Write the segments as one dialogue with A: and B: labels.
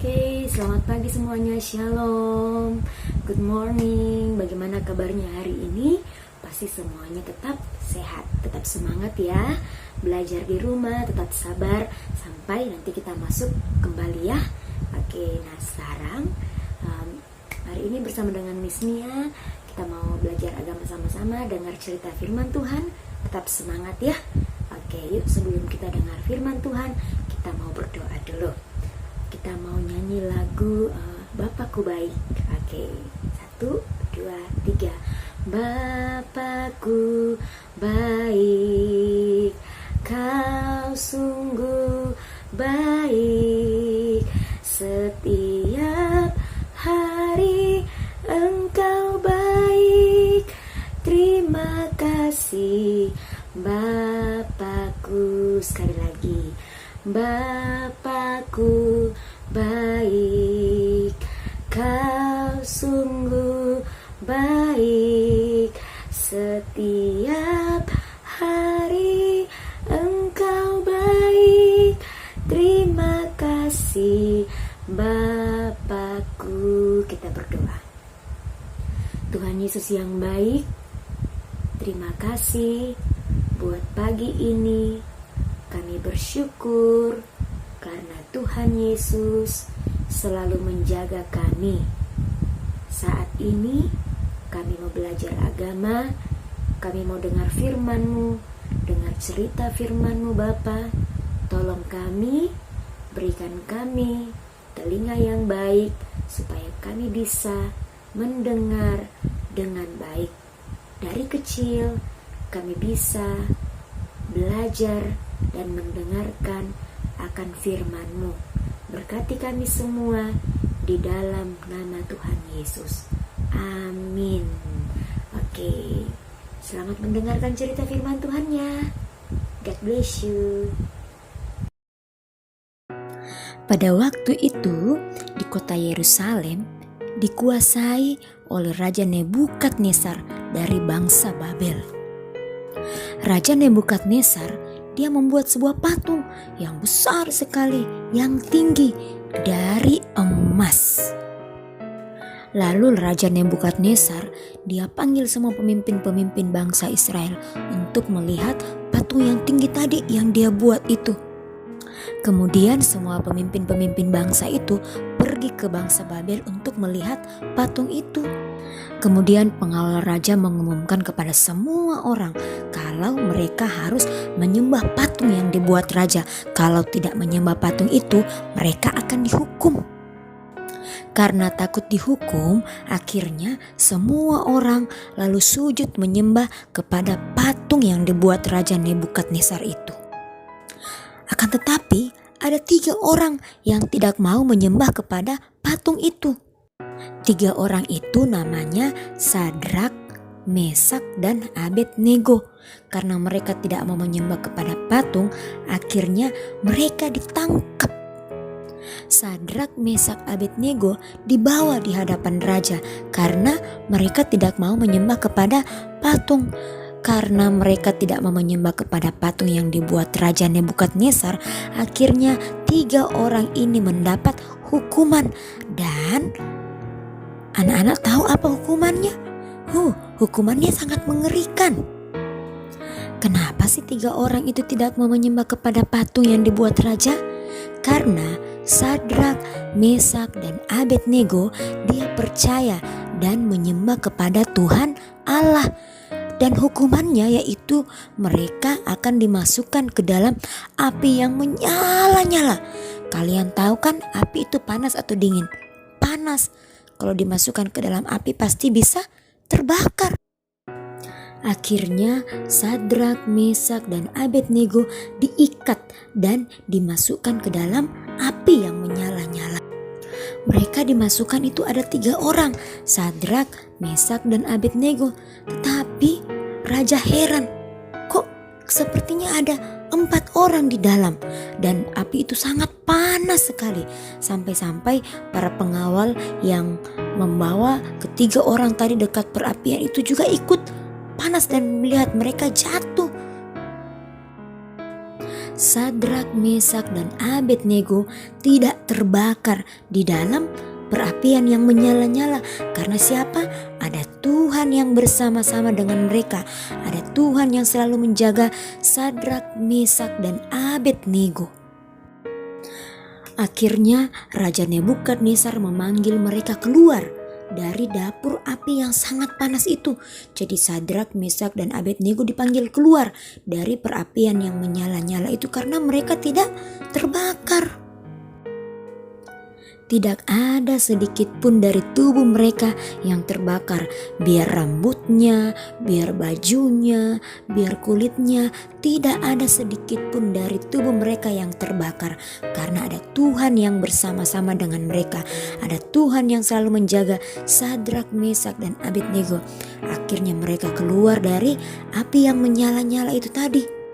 A: Oke, selamat pagi semuanya, shalom, good morning. Bagaimana kabarnya hari ini? Pasti semuanya tetap sehat, tetap semangat ya. Belajar di rumah, tetap sabar sampai nanti kita masuk kembali ya. Oke, nah sekarang hari ini bersama dengan Miss Mia, kita mau belajar agama sama-sama, dengar cerita firman Tuhan. Tetap semangat ya. Oke, yuk sebelum kita dengar firman Tuhan, kita mau berdoa dulu. Kita mau nyanyi lagu Bapakku Baik. Oke, 1, 2, 3. Bapakku baik, kau sungguh baik, setiap hari engkau baik. Terima kasih Bapakku. Sekali lagi, Bapakku baik, kau sungguh baik, setiap hari engkau baik. Terima kasih Bapakku. Kita berdoa. Tuhan Yesus yang baik, terima kasih buat pagi ini. Kami bersyukur karena Tuhan Yesus selalu menjaga kami. Saat ini kami mau belajar agama, kami mau dengar firman-Mu, dengar cerita firman-Mu Bapa. Tolong kami, berikan kami telinga yang baik supaya kami bisa mendengar dengan baik. Dari kecil kami bisa belajar dan mendengarkan akan firman-Mu. Berkati kami semua di dalam nama Tuhan Yesus. Amin. Oke, selamat mendengarkan cerita firman Tuhan-nya. God bless you. Pada waktu itu, di kota Yerusalem dikuasai oleh Raja Nebukadnezar dari bangsa Babel. Raja Nebukadnezar, dia membuat sebuah patung yang besar sekali, yang tinggi, dari emas. Lalu Raja Nebukadnezar, dia panggil semua pemimpin-pemimpin bangsa Israel untuk melihat patung yang tinggi tadi yang dia buat itu. Kemudian semua pemimpin-pemimpin bangsa itu pergi ke bangsa Babel untuk melihat patung itu. Kemudian pengawal raja mengumumkan kepada semua orang kalau mereka harus menyembah patung yang dibuat raja. Kalau tidak menyembah patung itu, mereka akan dihukum. Karena takut dihukum, akhirnya semua orang lalu sujud menyembah kepada patung yang dibuat Raja Nebukadnezar itu. Akan tetapi ada 3 orang yang tidak mau menyembah kepada patung itu. 3 orang itu namanya Sadrak, Mesak, dan Abednego. Karena mereka tidak mau menyembah kepada patung, akhirnya mereka ditangkap. Sadrak, Mesak, Abednego dibawa di hadapan raja karena mereka tidak mau menyembah kepada patung. Karena mereka tidak mau menyembah kepada patung yang dibuat Raja Nebukadnezar, akhirnya 3 orang ini mendapat hukuman. Dan anak-anak tahu apa hukumannya? Hukumannya sangat mengerikan. Kenapa sih 3 orang itu tidak mau menyembah kepada patung yang dibuat raja? Karena Sadrak, Mesak, dan Abednego dia percaya dan menyembah kepada Tuhan Allah. Dan hukumannya yaitu mereka akan dimasukkan ke dalam api yang menyala-nyala. Kalian tahu kan api itu panas atau dingin? Panas. Kalau dimasukkan ke dalam api pasti bisa terbakar. Akhirnya Sadrak, Mesak, dan Abednego diikat dan dimasukkan ke dalam api yang menyala-nyala. Mereka dimasukkan itu ada 3 orang, Sadrak, Mesak, dan Abednego. Tetapi raja heran, kok sepertinya ada 4 orang di dalam. Dan api itu sangat panas sekali. Sampai-sampai para pengawal yang membawa ke-3 orang tadi dekat perapian itu juga ikut panas dan melihat mereka jatuh. Sadrak, Mesak, dan Abednego tidak terbakar di dalam perapian yang menyala-nyala. Karena siapa? Ada Tuhan yang bersama-sama dengan mereka. Ada Tuhan yang selalu menjaga Sadrak, Mesak, dan Abednego. Akhirnya Raja Nebukadnezar memanggil mereka keluar dari dapur api yang sangat panas itu. Jadi Sadrak, Mesak, dan Abednego dipanggil keluar dari perapian yang menyala-nyala itu karena mereka tidak terbakar. Tidak ada sedikit pun dari tubuh mereka yang terbakar. Biar rambutnya, biar bajunya, biar kulitnya, tidak ada sedikit pun dari tubuh mereka yang terbakar. Karena ada Tuhan yang bersama-sama dengan mereka. Ada Tuhan yang selalu menjaga Sadrak, Mesak, dan Abednego. Akhirnya mereka keluar dari api yang menyala-nyala itu tadi.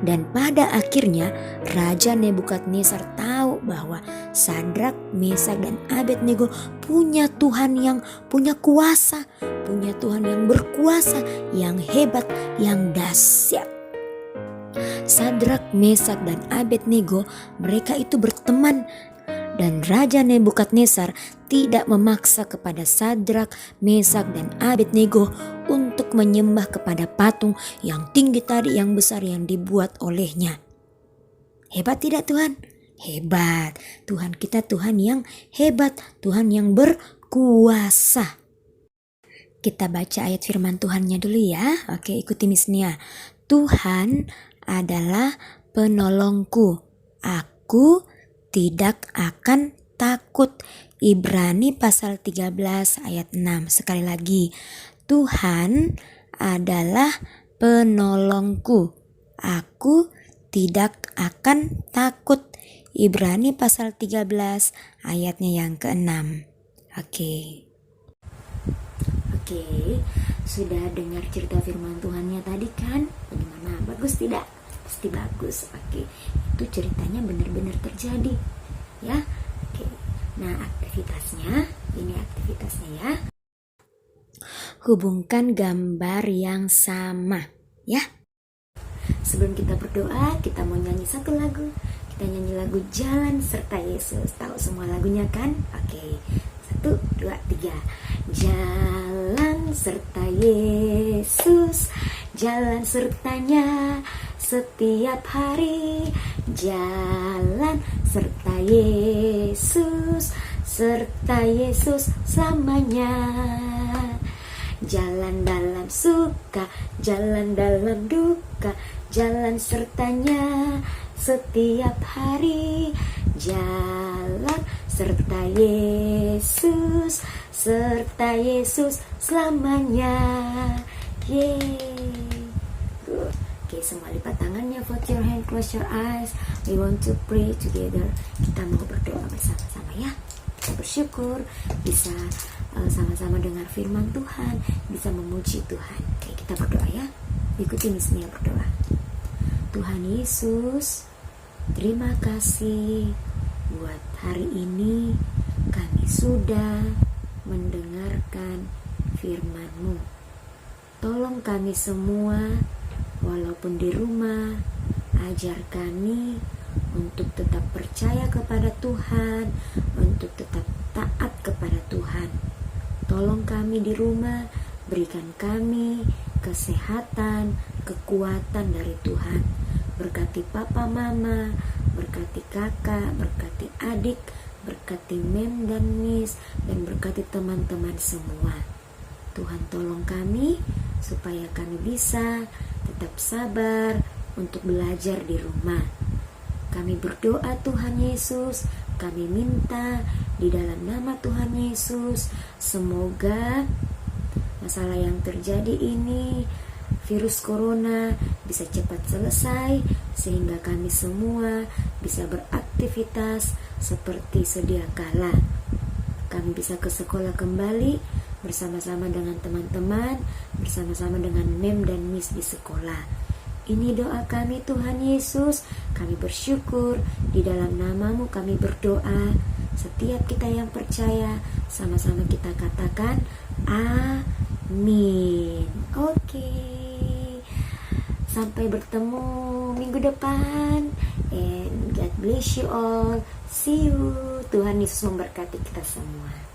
A: Dan pada akhirnya Raja Nebukadnezar tahu bahwa Sadrak, Mesak, dan Abednego punya Tuhan yang punya kuasa, punya Tuhan yang berkuasa, yang hebat, yang dahsyat. Sadrak, Mesak, dan Abednego mereka itu berteman. Dan Raja Nebukadnezar tidak memaksa kepada Sadrak, Mesak, dan Abednego untuk menyembah kepada patung yang tinggi tadi, yang besar, yang dibuat olehnya. Hebat tidak Tuhan? Hebat. Tuhan kita Tuhan yang hebat, Tuhan yang berkuasa. Kita baca ayat firman Tuhannya dulu ya. Oke, ikuti Misnia. Tuhan adalah penolongku. Aku tidak akan takut. Ibrani pasal 13 ayat 6. Sekali lagi. Tuhan adalah penolongku. Aku tidak akan takut. Ibrani pasal 13 ayatnya yang ke-6. Oke, sudah dengar cerita firman Tuhannya tadi kan? Bagaimana? Bagus tidak? Pasti bagus. Oke, itu ceritanya benar-benar terjadi ya. Oke, nah aktivitasnya, ini aktivitasnya ya. Hubungkan gambar yang sama ya. Sebelum kita berdoa, kita mau nyanyi satu lagu. Kita nyanyi lagu Jalan Serta Yesus. Tahu semua lagunya kan? Oke, 1, 2, 3. Jalan serta Yesus, jalan sertanya setiap hari. Jalan serta Yesus, serta Yesus selamanya. Jalan dalam suka, jalan dalam duka, jalan sertanya setiap hari. Jalan serta Yesus, serta Yesus selamanya. Yeay. Good. Oke, semua lipat tangannya, put your hand, close your eyes. We want to pray together. Kita mau berdoa bersama-sama ya. Kita bersyukur bisa sama-sama dengar firman Tuhan, bisa memuji Tuhan. Oke, kita berdoa ya. Ikuti Misnia berdoa. Tuhan Yesus, terima kasih buat hari ini kami sudah mendengarkan firman-Mu. Tolong kami semua, walaupun di rumah, ajar kami untuk tetap percaya kepada Tuhan, untuk tetap taat kepada Tuhan. Tolong kami di rumah, berikan kami kesehatan, kekuatan dari Tuhan. Berkati papa mama, berkati kakak, berkati adik, berkati mem dan miss, dan berkati teman-teman semua. Tuhan tolong kami supaya kami bisa tetap sabar untuk belajar di rumah. Kami berdoa Tuhan Yesus, kami minta di dalam nama Tuhan Yesus, semoga masalah yang terjadi ini, virus corona, bisa cepat selesai sehingga kami semua bisa beraktivitas seperti sedia kala. Kami bisa ke sekolah kembali bersama-sama dengan teman-teman, bersama-sama dengan mem dan miss di sekolah. Ini doa kami Tuhan Yesus. Kami bersyukur di dalam nama-Mu kami berdoa. Setiap kita yang percaya, sama-sama kita katakan amin. Oke. Sampai bertemu minggu depan. And God bless you all. See you. Tuhan Yesus memberkati kita semua.